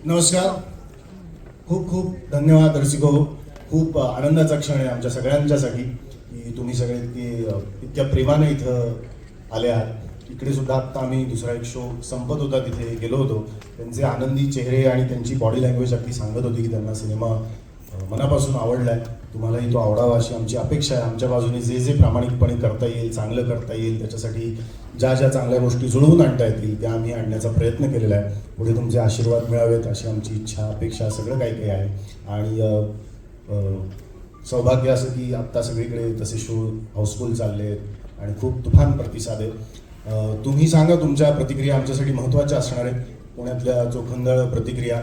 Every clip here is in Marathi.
नमस्कार. खूप खूप धन्यवाद दर्शको. खूप आनंदाचा क्षण आहे आमच्या सगळ्यांच्यासाठी की तुम्ही सगळे इतक्या प्रेमाने इथं आले आहात. इकडे सुद्धा आत्ता आम्ही दुसरा एक शो संपत होता तिथे गेलो होतो. त्यांचे आनंदी चेहरे आणि त्यांची बॉडी लँग्वेज अगदी सांगत होती की त्यांना सिनेमा मनापासून आवडलाय. तुम्हालाही तो आवडावा अशी आमची अपेक्षा आहे. आमच्या बाजूने जे जे प्रामाणिकपणे करता येईल, चांगलं करता येईल, त्याच्यासाठी ज्या ज्या चांगल्या गोष्टी जुळवून आणता येतील त्या आम्ही आणण्याचा प्रयत्न केलेला आहे. पुढे तुमचे आशीर्वाद मिळावेत अशी आमची इच्छा, अपेक्षा सगळं काही काही आहे. आणि सौभाग्य असं की आत्ता सगळीकडे तसे शो हाऊसफुल चालले आहेत आणि खूप तुफान प्रतिसाद आहे. तुम्ही सांगा तुमच्या प्रतिक्रिया आमच्यासाठी महत्त्वाच्या असणार आहेत. पुण्यातल्या चोखंदळ प्रतिक्रिया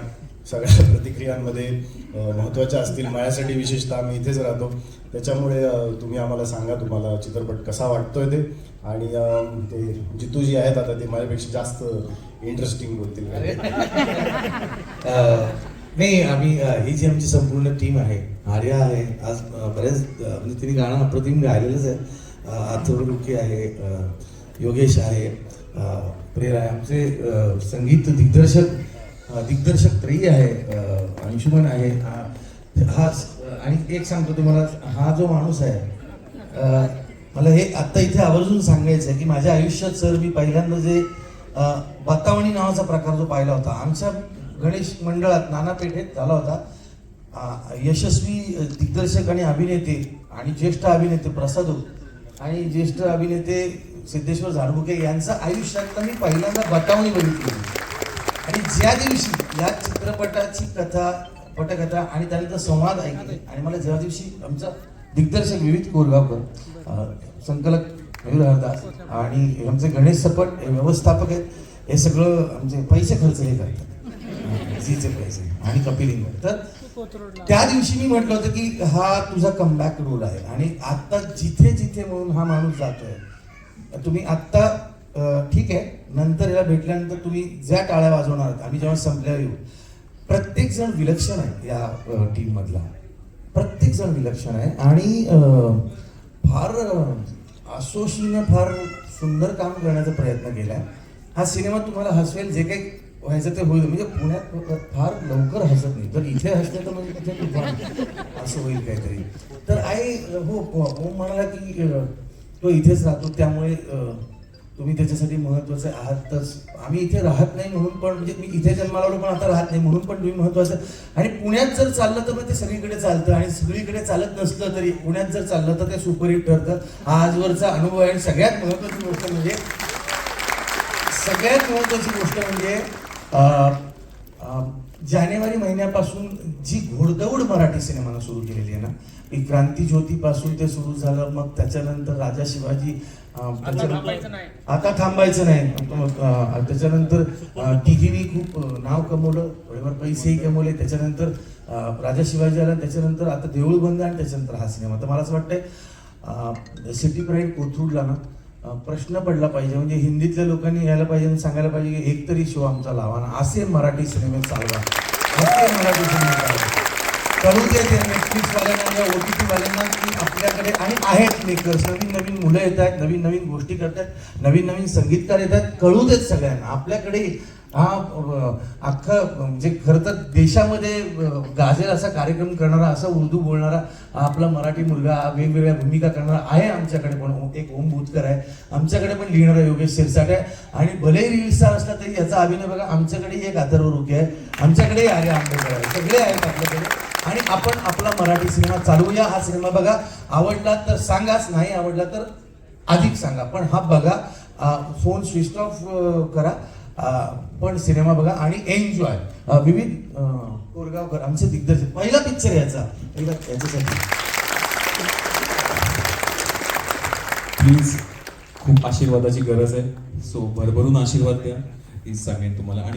सगळ्या प्रतिक्रियांमध्ये महत्त्वाच्या असतील. माझ्यासाठी विशेषतः मी इथेच राहतो त्याच्यामुळे तुम्ही आम्हाला सांगा तुम्हाला चित्रपट कसा वाटतोय ते. आणि ते जितूजी आहेत आता ते माझ्यापेक्षा जास्त इंटरेस्टिंग बोलतील. नाही, आम्ही ही जी आमची संपूर्ण टीम आहे, आर्या आहे, आज बरेच म्हणजे तिने गाणं अप्रतिम गायलेलंच आहे. अथर्व रुके आहे, योगेश आहे, प्रेर आहे, आमचे संगीत दिग्दर्शक त्रयी आहे, अंशुमन आहे. हा आणि एक सांगतो तुम्हाला, हा जो माणूस आहे, मला हे आत्ता इथे आवर्जून सांगायचं आहे की माझ्या आयुष्यात सर मी पहिल्यांदा जे बतावणी नावाचा प्रकार जो पाहिला होता आमच्या गणेश मंडळात नानापेठेत झाला होता. यशस्वी दिग्दर्शक आणि अभिनेते आणि ज्येष्ठ अभिनेते प्रसाद आणि ज्येष्ठ अभिनेते सिद्धेश्वर झाडबुके यांचं आयुष्यातला मी पहिल्यांदा बतावणी बघितली. आणि ज्या दिवशी या चित्रपटाची पटकथा आणि त्यानंतर संवाद ऐकले आणि मला ज्या दिवशी आमचा दिग्दर्शक विविध कोरगावकर, संकलक मयूर हरदास आणि आमचे गणेश सपट हे व्यवस्थापक आहेत, हे सगळं आमचे पैसे खर्च हे करतात, झीचे पैसे आणि कपिल इंगळे. तर त्या दिवशी मी म्हटलं होतं की हा तुझा कमबॅक रोल आहे. आणि आता जिथे जिथे म्हणून हा माणूस जातोय, तुम्ही आत्ता ठीक आहे, नंतर याला भेटल्यानंतर तुम्ही ज्या टाळ्या वाजवणार आहात, आम्ही जेव्हा संपल्यावर येऊ, प्रत्येक जण विलक्षण आहे. या टीम मधला प्रत्येक जण विलक्षण आहे आणि फार असोशीने फार सुंदर काम करण्याचा प्रयत्न केलाय. हा सिनेमा तुम्हाला हसवेल, जे काही व्हायचं ते होईल. म्हणजे पुण्यात फार लवकर हसत नाही, तर इथे हसले तर म्हणजे तिथे असं होईल काहीतरी. तर ओम म्हणाला की तो इथेच राहतो, त्यामुळे तुम्ही त्याच्यासाठी महत्वाचे आहातच. आम्ही इथे राहत नाही म्हणून पण, म्हणजे मी इथे जन्माला आलो पण आता राहत नाही म्हणून पण तुम्ही महत्वाचं. आणि पुण्यात जर चाललं तर मग ते सगळीकडे चालतं, आणि सगळीकडे चालत नसलं तरी पुण्यात जर चाललं तर ते सुपरहिट ठरतं. हा आजवरचा अनुभव आहे. आणि सगळ्यात महत्वाची गोष्ट म्हणजे जानेवारी महिन्यापासून जी घोडदौड मराठी सिनेमानं सुरू केलेली आहे ना, की क्रांती ज्योतीपासून ते सुरू झालं, मग त्याच्यानंतर राजा शिवाजी, आता थांबायचं नाही, त्याच्यानंतर तिघींनी खूप नाव कमवलं, थोडेफार पैसेही कमवले, त्याच्यानंतर राजा शिवाजी आला, त्याच्यानंतर आता देऊळ बंद, आणि त्याच्यानंतर हा सिनेमा. तर मला असं वाटतंय सिटी प्राईड कोथरूडला ना प्रश्न पडला पाहिजे, म्हणजे हिंदीतल्या लोकांनी यायला पाहिजे आणि सांगायला पाहिजे की एक तरी शो आमचा लावा ना, असे मराठी सिनेमे चालवा, असे मराठी सिनेमे चालवा. करू दे ते नेटफ्लिक्सवाल्यांना या OTT वाल्यांना की आपल्याकडे आणि आहेत मेकर्स, नवीन नवीन मुलं येत आहेत, नवीन नवीन गोष्टी करतात, नवीन नवीन संगीतकार येत आहेत. कळू देत सगळ्यांना आपल्याकडे हा अख्खं म्हणजे खरं तर देशामध्ये गाजेल असा कार्यक्रम करणारा, असा उर्दू बोलणारा आपला मराठी मुलगा, वेगवेगळ्या भूमिका करणारा आहे आमच्याकडे. पण एक ओम भूतकर आहे आमच्याकडे, पण लिहिणारा योगेश सिरसाट आहे. आणि भले रील स्टार असला तरी याचा अभिनय बघा, आमच्याकडेही एक अथर्व रुके आहे, आमच्याकडेही आर्या आंबेकर आहे, सगळे आहेत आपल्याकडे. आणि आपण आपला मराठी सिनेमा चालवूया. हा सिनेमा बघा, आवडला तर सांगाच, नाही आवडला तर अधिक सांगा, पण हा बघा. फोन स्विच ऑफ करा, पण सिनेमा बघा आणि एन्जॉय. विविध कोरगावकर आमचे दिग्दर्शक, पहिला पिक्चर याच्यासाठी प्लीज, खूप आशीर्वादाची गरज आहे. सो भरभरून आशीर्वाद द्या, प्लीज सांगेन तुम्हाला. आणि